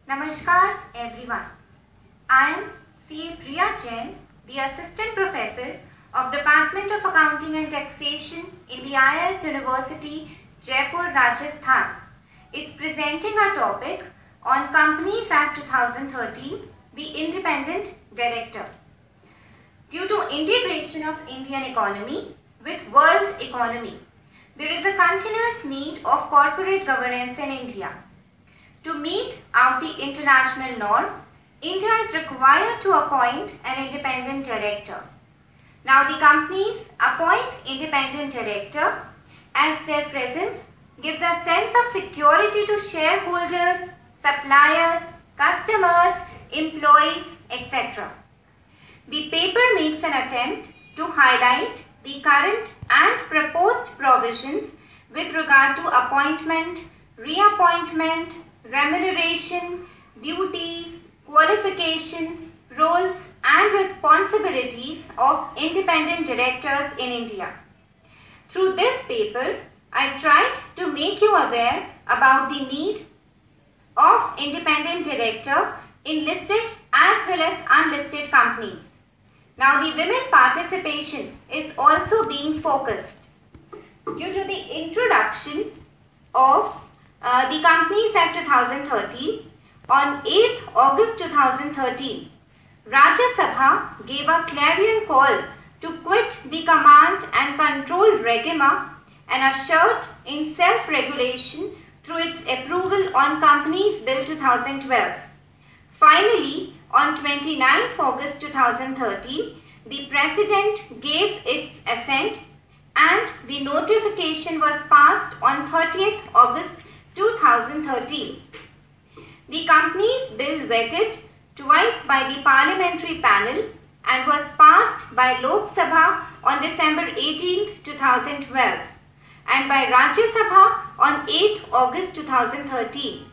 Namaskar everyone. I am CA Priya Jain, the Assistant Professor of Department of Accounting and Taxation in the IIS University, Jaipur, Rajasthan. It's presenting a topic on Companies Act 2013, the Independent Director. Due to integration of Indian economy with world economy, there is a continuous need of corporate governance in India. To meet out the international norm, India is required to appoint an independent director. Now the companies appoint independent director as their presence gives a sense of security to shareholders, suppliers, customers, employees, etc. The paper makes an attempt to highlight the current and proposed provisions with regard to appointment, reappointment, remuneration, duties, qualification, roles and responsibilities of independent directors in India. Through this paper, I tried to make you aware about the need of independent director in listed as well as unlisted companies. Now the women participation is also being focused. Due to the introduction of the Companies Act 2013, on 8th August 2013, Rajya Sabha gave a clarion call to quit the command and control regime and ushered in self-regulation through its approval on Companies Bill 2012. Finally, on 29th August 2013, the President gave its assent and the notification was passed on 30th August 2013. The Companies Bill vetted twice by the Parliamentary Panel and was passed by Lok Sabha on December 18, 2012 and by Rajya Sabha on 8th August 2013.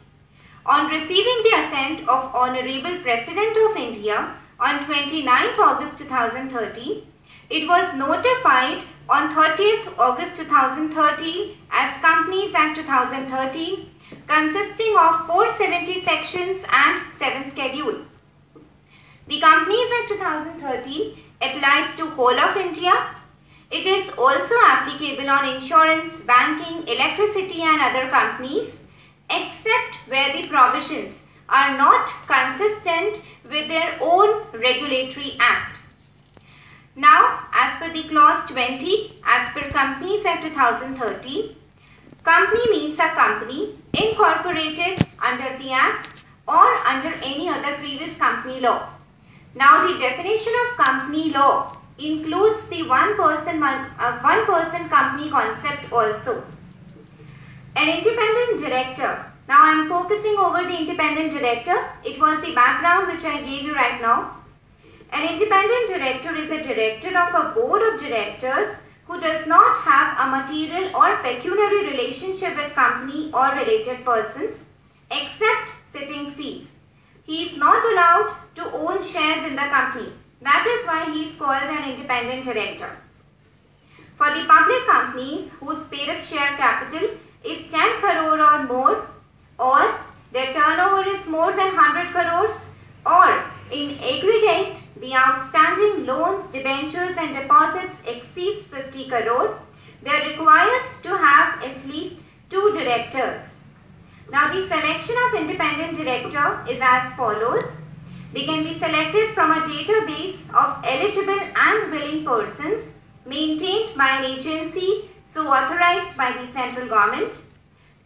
On receiving the assent of Honorable President of India on 29th August 2013, it was notified on 30th August 2013 as Companies Act 2013, consisting of 470 sections and 7 schedules. The Companies Act 2013 applies to whole of India. It is also applicable on insurance, banking, electricity and other companies, except where the provisions are not consistent with their own regulatory act. Now, as per the clause 20, as per Companies Act 2013, company means a company incorporated under the act or under any other previous company law. Now, the definition of company law includes the one person company concept also. An independent director. Now I am focusing over the independent director. It was the background which I gave you right now. An independent director is a director of a board of directors who does not have a material or pecuniary relationship with company or related persons except sitting fees. He is not allowed to own shares in the company. That is why he is called an independent director. For the public companies whose paid-up share capital is 10 crore or more, or their turnover is more than 100 crores, or in aggregate the outstanding loans, debentures and deposits exceeds 50 crore, they are required to have at least 2 directors. Now the selection of independent director is as follows. They can be selected from a database of eligible and willing persons maintained by an agency so authorized by the central government.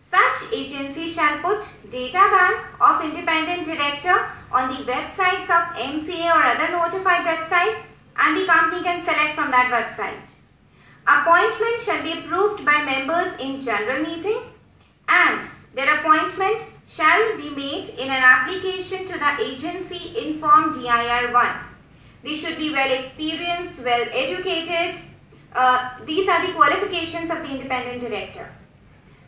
Such agency shall put data bank of independent director on the websites of MCA or other notified websites and the company can select from that website. Appointment shall be approved by members in general meeting and their appointment shall be made in an application to the agency in Form DIR-1. They should be well experienced, well educated. These are the qualifications of the independent director.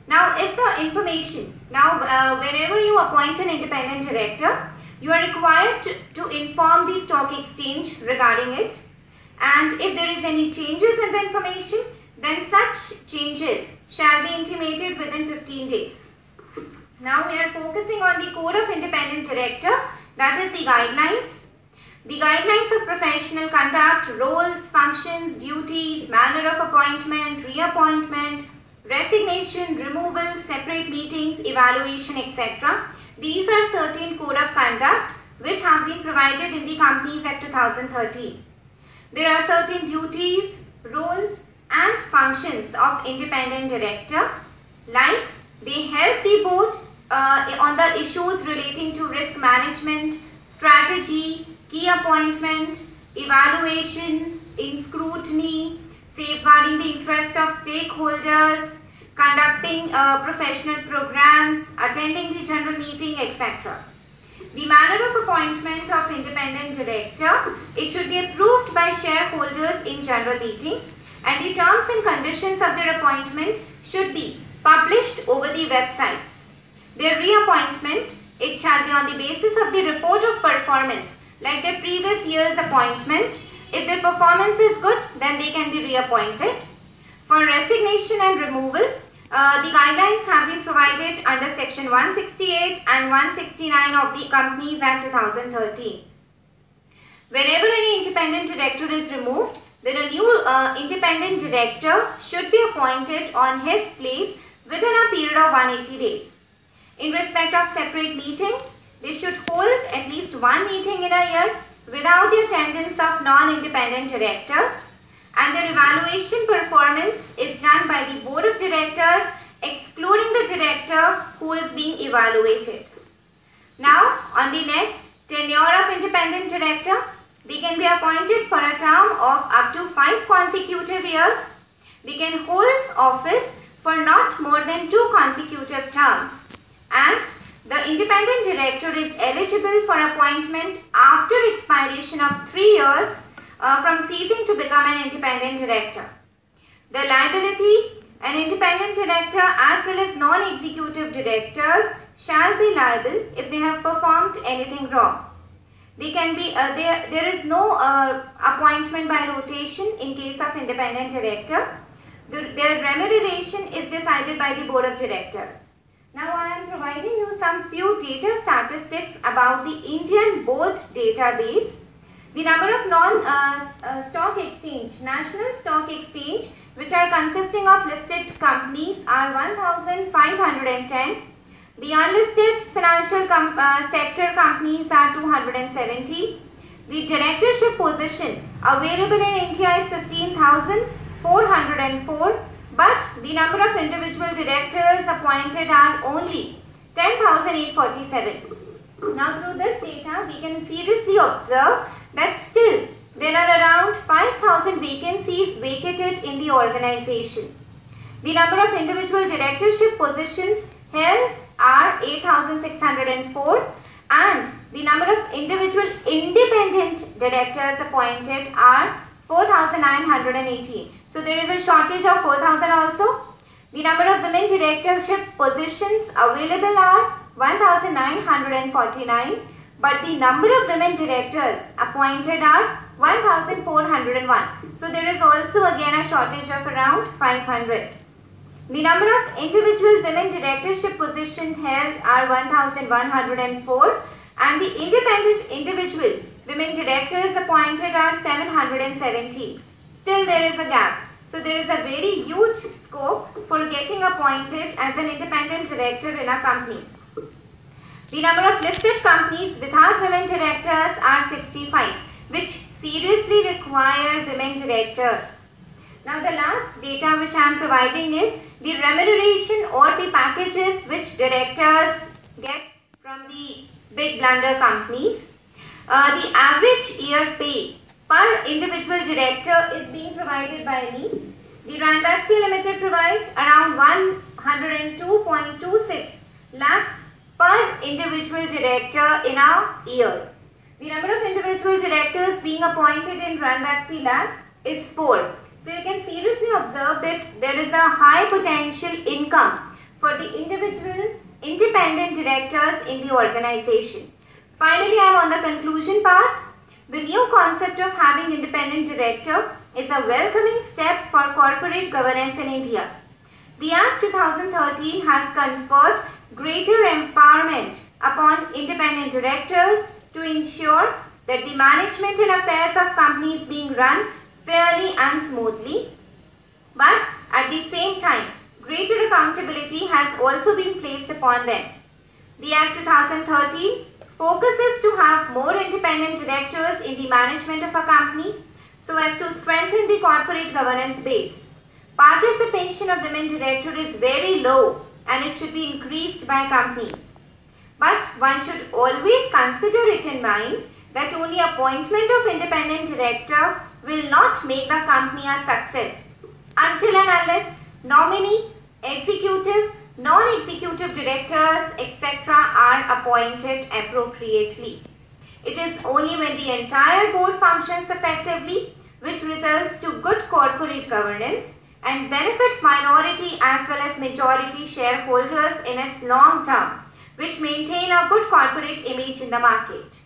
Now, if the information, whenever you appoint an independent director, you are required to inform the stock exchange regarding it. And if there is any changes in the information, then such changes shall be intimated within 15 days. Now we are focusing on the Code of Independent Director, that is the guidelines. The guidelines of professional conduct, roles, functions, duties, manner of appointment, reappointment, resignation, removal, separate meetings, evaluation, etc. These are certain code of conduct which have been provided in the Companies Act 2013. There are certain duties, roles and functions of independent director, like they help the board on the issues relating to risk management, strategy, key appointment, evaluation, in scrutiny, safeguarding the interest of stakeholders, conducting professional programs, attending the general meeting, etc. The manner of appointment of independent director, it should be approved by shareholders in general meeting, and the terms and conditions of their appointment should be published over the websites. Their reappointment, it shall be on the basis of the report of performance, like their previous year's appointment. If their performance is good, then they can be reappointed. For resignation and removal, the guidelines have been provided under section 168 and 169 of the Companies Act 2013. Whenever any independent director is removed, then a new independent director should be appointed on his place within a period of 180 days. In respect of separate meetings, they should hold at least one meeting in a year without the attendance of non-independent directors, and their evaluation performance is done by the board of directors excluding the director who is being evaluated. Now on the next, tenure of independent director, they can be appointed for a term of up to 5 consecutive years. They can hold office for not more than 2 consecutive terms, and the independent director is eligible for appointment after expiration of 3 years from ceasing to become an independent director. The liability, an independent director as well as non-executive directors shall be liable if they have performed anything wrong. They can be there is no appointment by rotation in case of independent director. Their remuneration is decided by the board of directors. Now I am providing you some few data statistics about the Indian board database. The number of non-stock exchange, national stock exchange, which are consisting of listed companies are 1,510. The unlisted financial sector companies are 270. The directorship position available in India is 15,404. But the number of individual directors appointed are only 10,847. Now through this data, we can seriously observe that still there are around 5,000 vacancies vacated in the organization. The number of individual directorship positions held are 8,604, and the number of individual independent directors appointed are 4,918. So there is a shortage of 4,000 also. The number of women directorship positions available are 1,949, but the number of women directors appointed are 1,401. So there is also again a shortage of around 500. The number of individual women directorship positions held are 1,104, and the independent individual women directors appointed are 770. Still there is a gap. So there is a very huge scope for getting appointed as an independent director in a company. The number of listed companies without women directors are 65, which seriously require women directors. Now the last data which I am providing is the remuneration or the packages which directors get from the big blunder companies. The average year pay per individual director is being provided by me. The Ranbaxy Limited provides around 102.26 lakh per individual director in a year. The number of individual directors being appointed in Ranbaxy Lab is 4. So you can seriously observe that there is a high potential income for the individual independent directors in the organization. Finally, I am on the conclusion part. The new concept of having independent director is a welcoming step for corporate governance in India. The Act 2013 has conferred greater empowerment upon independent directors to ensure that the management and affairs of companies being run fairly and smoothly. But at the same time, greater accountability has also been placed upon them. The Act 2013 focuses to have more independent directors in the management of a company so as to strengthen the corporate governance base. Participation of women directors is very low and it should be increased by companies. But one should always consider it in mind that only appointment of independent director will not make the company a success until and unless nominee, executive, non-executive directors, etc. are appointed appropriately. It is only when the entire board functions effectively which results to good corporate governance and benefit minority as well as majority shareholders in its long term, which maintain a good corporate image in the market.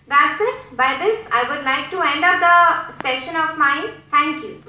That's it. By this, I would like to end up the session of mine. Thank you.